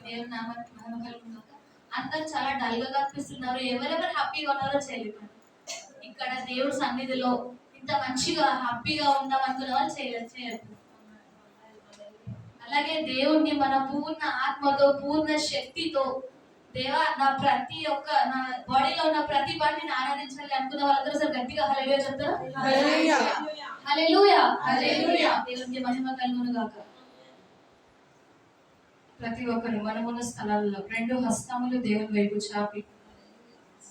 దేవుని నామానికి మహిమ కలుగును. అందరూ చాలా డల్ గా కనిపిస్తున్నారు. ఎవరెవరు హ్యాపీగా ఉన్నారో చేయలేదు. ఇక్కడ దేవుడి సన్నిధిలో ఇంత మంచిగా హ్యాపీగా ఉందాం అనుకున్న వాళ్ళు చేయలేదు. అలాగే దేవుణ్ణి మన పూర్ణ ఆత్మతో పూర్ణ శక్తితో దేవా నా ప్రతి ఒక్క నా బాడీలో ఉన్న ప్రతి పార్టీని ఆరాధించాలి అనుకున్న వాళ్ళందరూ సార్ గట్టిగా హల్లెలూయా చెప్తారా? హల్లెలూయా హల్లెలూయా. దేవునికి మహిమ కలుగును గాక. ప్రతి ఒక్కరు మనమున్న స్థలాల్లో రెండు హస్తములు దేవుని వైపు చాపి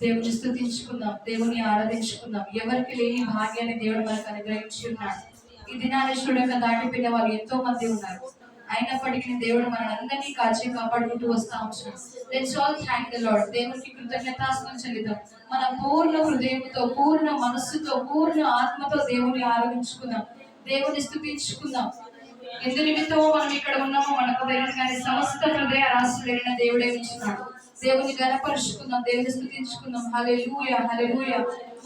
దేవుని స్తుతించుకుందాం, దేవుని ఆరాధించుకుందాం. ఎవరికి లేని భాగ్యాన్ని దేవుడు మనకు అనుగ్రహించి ఉన్నాడు. ఈ దినాన్ని చూడక దాటిపోయిన వాళ్ళు ఎంతో మంది ఉన్నారు. అయినప్పటికీ దేవుడు మనందరినీ కాచి కాపాడుకుంటూ వస్తా ఉంటున్నాడు. Let's all thank the lord. దేవునికి కృతజ్ఞతాస్తుతులు చెల్లిద్దాం. మన పూర్ణ హృదయంతో, పూర్ణ మనస్సుతో, పూర్ణ ఆత్మతో దేవుని ఆరాధించుకుందాం, దేవుని స్తుతించుకుందాం. ఎందు నిమిత్తమో మనం ఇక్కడ ఉన్నామో మనకు తెలియదు, కానీ సమస్త హృదయ రాసులైన దేవుడే ఇచ్చినాడు. దేవుని గణపరుచుకుందాం, దేవుని స్తుతించుకుందాం. హల్లెలూయా హల్లెలూయా.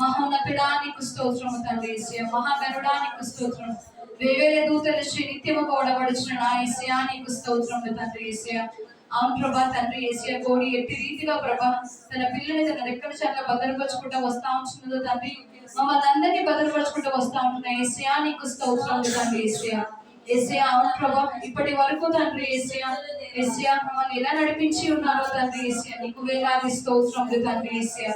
మహోన్నతుడా నీకు స్తోత్రము తండ్రి యేసయ్యా. మహాగణుడా నీకు స్తోత్రం. వేవేల దూతలు నిత్యము గౌడవడుచున్న నా యేసయ్యా నీకు స్తోత్రములు తండ్రి యేసయ్యా. అవును ప్రభా తండ్రి యేసయ్యా, కోడి ఎట్టి రీతిగా ప్రభా తన పిల్లని తన రెక్కల చాట్ల భద్రపరుచుకుంటూ వస్తా ఉంటున్నదో తండ్రి, మమ్మల్ని అందరినీ భద్రపరుచుకుంటూ వస్తా ఉంటున్నా యేసయ్యా నీకు స్తోత్రములు తండ్రి యేసయ్యా. యేసయ్యా అవును ప్రభా ఇప్పటి వరకు తండ్రి యేసయ్యా యేసయ్యా మమ్మల్ని ఎలా నడిపించి ఉన్నారో తండ్రి యేసయ్యా నీకు వేలాది స్తోత్రములు తండ్రి యేసయ్యా.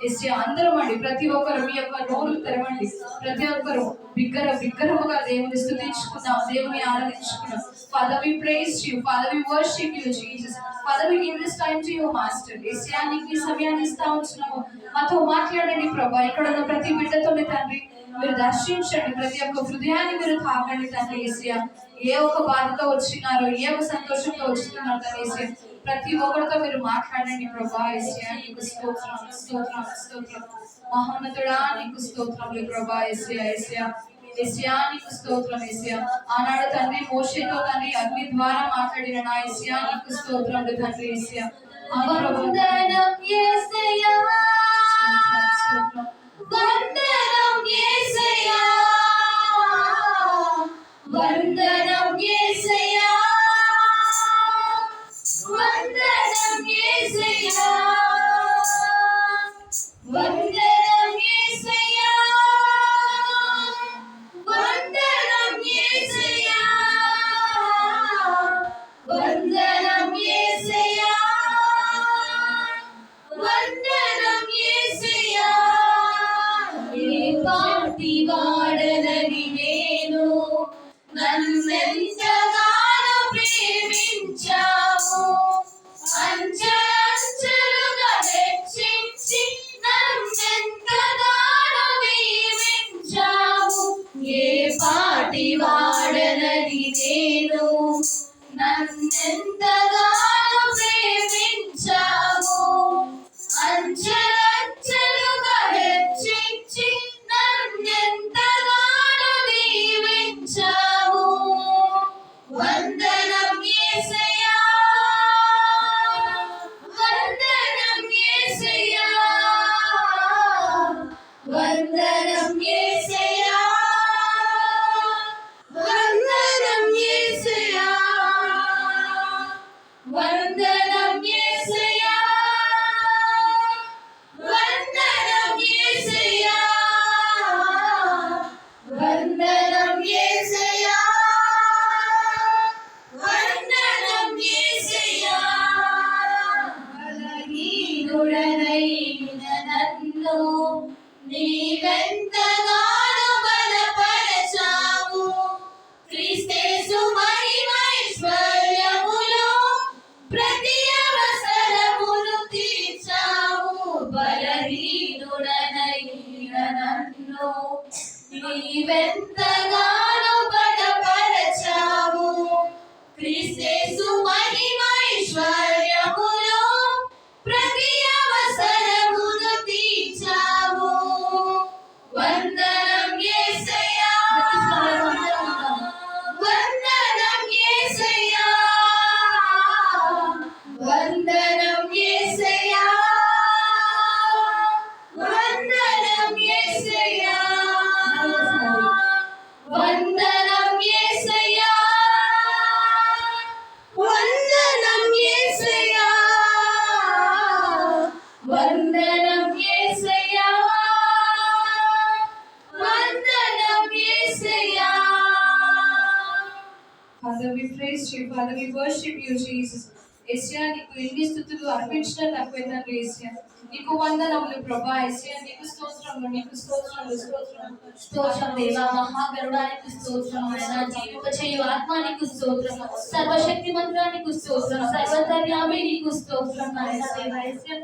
యేసయ్యా అందరం అండి ప్రతి ఒక్కరు మీ యొక్క నోరు తెరవండి. ప్రతి ఒక్కరు విగ్రహముగా దేవుని స్తుతించుకుందాం, దేవుని ఆరాధించుకుందాం. Father, we praise you. Father, we worship you, Jesus. Father, we give this time to you, Master. యేసయ్యా నీకు ఈ సమయాన్ని ఇస్తా ఉంటున్నాము. మాతో మాట్లాడండి ప్రభా. ఇక్కడ ఉన్న ప్రతి బిడ్డతో తండ్రి మీరు దర్శించండి. ప్రతి ఒక్క హృదయాన్ని మీరు తాకండి తండ్రి యేసయ్యా. ఏ ఒక్క బాధతో వచ్చినారో, ఏ ఒక్క సంతోషంతో వచ్చినారో తండ్రి యేసయ్యా, ప్రతి ఒక్కరితో మీరు మాట్లాడండి ప్రభా. యేసయ్యా నీకు స్తోత్రం స్తోత్రం స్తోత్రం. మహోన్నతుడా నీకు స్తోత్రములు ప్రభా. యేసయ్యా యేసయ్యా యేసయ్యా నీకు స్తోత్రం యేసయ్యా. ఆనాడు తండ్రి మోషేతో తండ్రి అగ్ని ద్వారా మాట్లాడిన నా యేసయ్యా నీకు స్తోత్రములు తండ్రి యేసయ్యా. వందనం యేసయ్యా, వందనం యేసయ్యా, వందనం యేసయ్యా, వందనం యేసయ్యా, వందనం యేసయ్యా, వందనం యేసయ్యా, వందనం యేసయ్యా, వందనం యేసయ్యా. ఏ పాటి వాడనని నేను నన్నెంతగానో ప్రేమించావు, అంచెలంచెలుగా హెచ్చించి నన్నెంతగానో దీవించావు. ఏ పాటి వాడనని నేను నన్నెంతగానో ప్రేమించావు, అంచెలంచెలుగా హెచ్చించి నన్నెంతగానో దీవించావు. వందనం యేసయ్యా, వందనం యేసయ్యా, వందనం యేసయ్యా, వందనం యేసయ్యా, వందనం యేసయ్యా, వందనం యేసయ్యా, వందనం యేసయ్యా, వందనం యేసయ్యా. బలహీనుడనైన నన్ను నీవెంతగానో బలపరచావు, క్రీస్తేసు మహిమైశ్వర్యములో ప్రతి అవసరమును తీర్చావు. బలహీనుడనైన నన్ను నీవెంతగానో బలపరచావు, క్రీస్తేసు మహిమైశ్వర్యములో ప్రతి అవసరమును తీర్చావు. వందనం యేసయ్యా, వందనం యేసయ్యా, వందనం యేసయ్యా, వందనం యేసయ్యా, Father, we worship you, Jesus. యేసయ్యా నీకు ఎన్ని స్తుతులు అర్పించినా తక్కువే తండ్రి. యేసయ్యా నీకు వందనములు ప్రభా. యేసయ్యా నీకు స్తోత్రములు, నీకు స్తోత్రములు, స్తోత్రములు, స్తోత్రం దేవా. మహాగరుడానికి స్తోత్రం ఆయన. జీవింప చేయు ఆత్మ నీకు స్తోత్రం. సర్వశక్తి మంత్రానికి స్తోత్రం. సర్వధర్యామి నీకు స్తోత్రం ఆయన దేవా. యేసయ్యా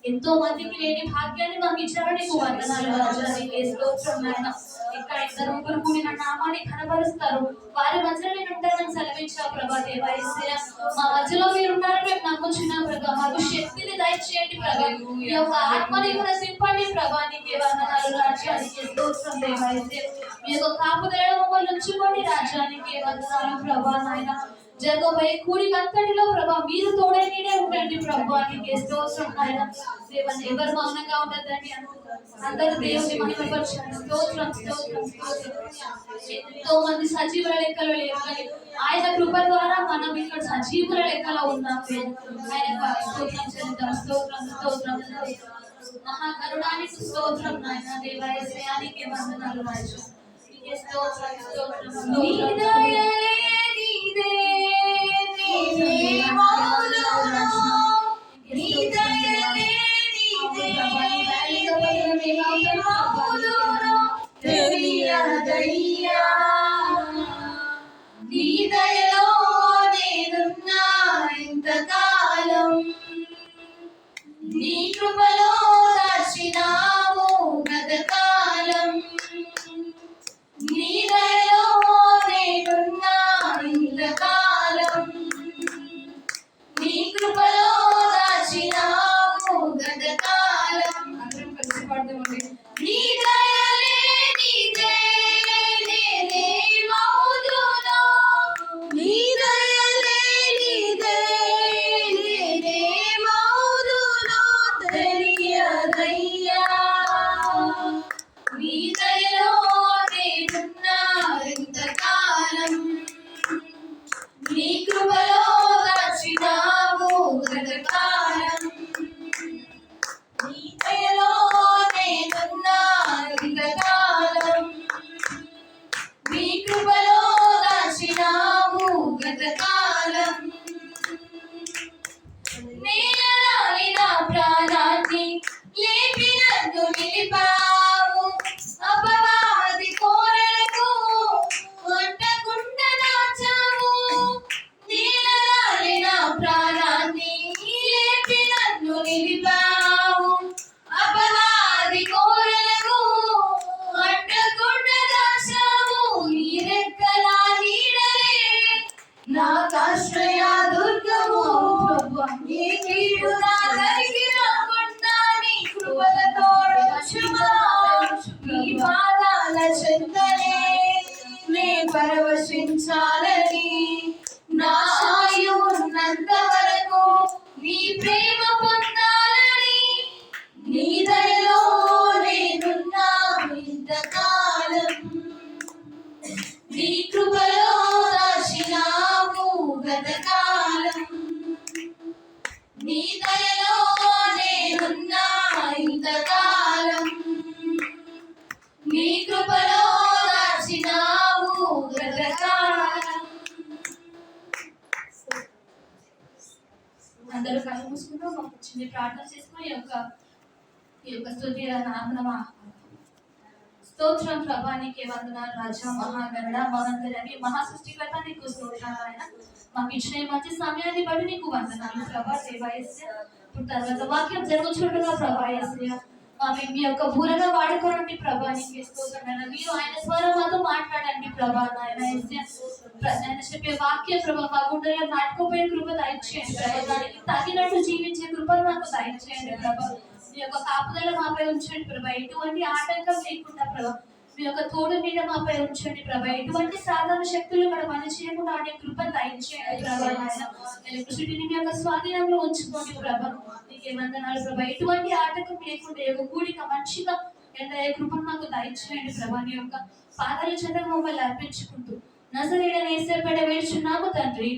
ఎంతో మందికి లేని భాగ్యాన్ని మాకు ఇచ్చారు. నీకు వందనాలు రాజా. నీకే స్తోత్రం నాయన. ఇక్కడ ఇద్దరు ముగ్గురు కూడిన నామాన్ని కనబరుస్తారు, వారి మధ్యలో నేను ఉంటానని సెలవిచ్చా ప్రభా దేవా. యేసయ్యా మా మధ్యలో మీరు ఉన్నారని మేము నమ్ముచున్నాం ప్రభా. మాకు శక్తిని దయచేయండి ప్రభా. ఈ యొక్క ఆత్మని కూడా నింపండి ప్రభా. నీకే వందనాలు రాజా. నీకే స్తోత్రం దేవా. యేసయ్యా మీ యొక్క కాపుదలలో మమ్మల్ని ఉంచుకోండి రాజా. నీకే వందనాలు ప్రభా నాయన. జరగబోయే కూడికంతటిలో ప్రభా మీరు తోడే నీడే ఉండండి ప్రభా. నీకే స్తోత్రం నాయన. దేవాన్ని ఎవరు మౌనంగా ఉండద్దండి. అందరూ దేవుని మహిమపరచండి. స్తోత్రం, స్తోత్రం, స్తోత్రం. ఎంతో మంది సజీవుల లెక్కలో లేవు కానీ ఆయన కృప ద్వారా మనం ఇక్కడ సజీవుల లెక్కలో ఉన్నాం. ఆయన స్తోత్రం చెల్లిద్దాం. స్తోత్రం, స్తోత్రం. మహాకరుణానికి స్తోత్రం నాయన దేవా. యేసయ్యానికి వందనాలు రాజు. నీకే స్తోత్రం, స్తోత్రం. నీదే మౌనములో నీదే తెలియదయ్యా. నీ దయలో నేనున్నా ఇంతకాలం, నీ కృపలో దాచినావు గతకాలం. నీ దయలో నేనున్నా ఇంతకాలం, నీ కృపలో దాచినావు గతకాలం. అందరం కలిసి పాడదామండి. నీ దయలే నీదే నేనే మౌదునా, నీ దయలే నీదే నేనే మౌదునా తెలియదయ్యా. నీ దయలో నేనున్నా ఇంతకాలం, నీ కృపలో దాచినావు గతకాలం. నీ దయలో నేనున్నా ఇంతకాలం, నీ కృపలో దాచినావు గతకాలం. నేలరాలి నా ప్రాణాన్ని లేపి నన్ను నిలిపావు, అపవాది కోరలకు అంటకుండా దాచావు. నేలరాలి నా ప్రాణాన్ని లేపి నన్ను నిలిపావు, అపవాది కోరలకు అంటకుండా దాచావు. నీ రెక్కల నీడలే నాకాశ్రయ దుర్గము ప్రభువా. నీ కీడు నా దరికి రాకుండా నీ కృపల తోడుచుమా. నీ పాదాల చెంతనే నే పరవశించాలని, నా ఆయువు ఉన్నంత వరకు నీ ప్రేమ పొందాలని. నీ దయలో నేనున్నా ఇంతకాలం, నీ కృపలో దాచినావు గతకాలం. నీ దయలో నేనున్నా ఇంతకాలం, నీ కృపలో దాచినావు గతకాలం. అందరూ కళ్ళు మూసుకుంటాం. ఒక చిన్న ప్రార్థన చేసుకుని ఈ యొక్క స్తుతి నామనమా. స్తోత్రం ప్రభా. నీకే వందనాలు రాజా. మహాగరుడ, మహంతరని, మహాసృష్టికర్త నీకు స్తోత్రాలు ఆయన. మాకు ఇచ్చిన ఈ మంచి సమయాన్ని బట్టి నీకు వందనాలు ప్రభా దేవా. యేసయ్యా ఇప్పుడు తర్వాత వాక్యం జరుగుతుండగా ప్రభా యేసయ్యా మీ యొక్క బూరగా వాడుకోనండి ప్రభా. నీకే స్తోత్రం నాయన. మీరు ఆయన స్వరం మాతో మాట్లాడండి ప్రభా నాయన. యేసయ్యా ఆయన చెప్పే వాక్య ప్రభా మా గుండెలో నాటుకోపోయే కృప దయచేయండి ప్రభా. దానికి తగినట్టు జీవించే కృపను మాకు దయచేయండి ప్రభా. మీ యొక్క కాపుదల మాపై ఉంచండి ప్రభా. ఎటువంటి ఆటంకం లేకుండా ప్రభా మీ యొక్క తోడు మీద మాపై ఉంచండి ప్రభా. ఎటువంటి సాధారణ శక్తులు ఇక్కడ పని చేయకుండా ఆడే కృపను దయచేయండి ప్రభా. ఎలక్ట్రిసిటీని మీ యొక్క స్వాధీనంలో ఉంచుకోండి ప్రభా. నీకే వందనాలు ప్రభా. ఎటువంటి ఆటంకం లేకుండా యొక్క కూడిక మంచిగా ఎండ కృపను మాకు దయచేయండి ప్రభా. నీ యొక్క పాదాల చెంత మమ్మల్ని అర్పించుకుంటూ నజరేయుడైన యేసయ్య పేర వేడుచున్నాము తండ్రి.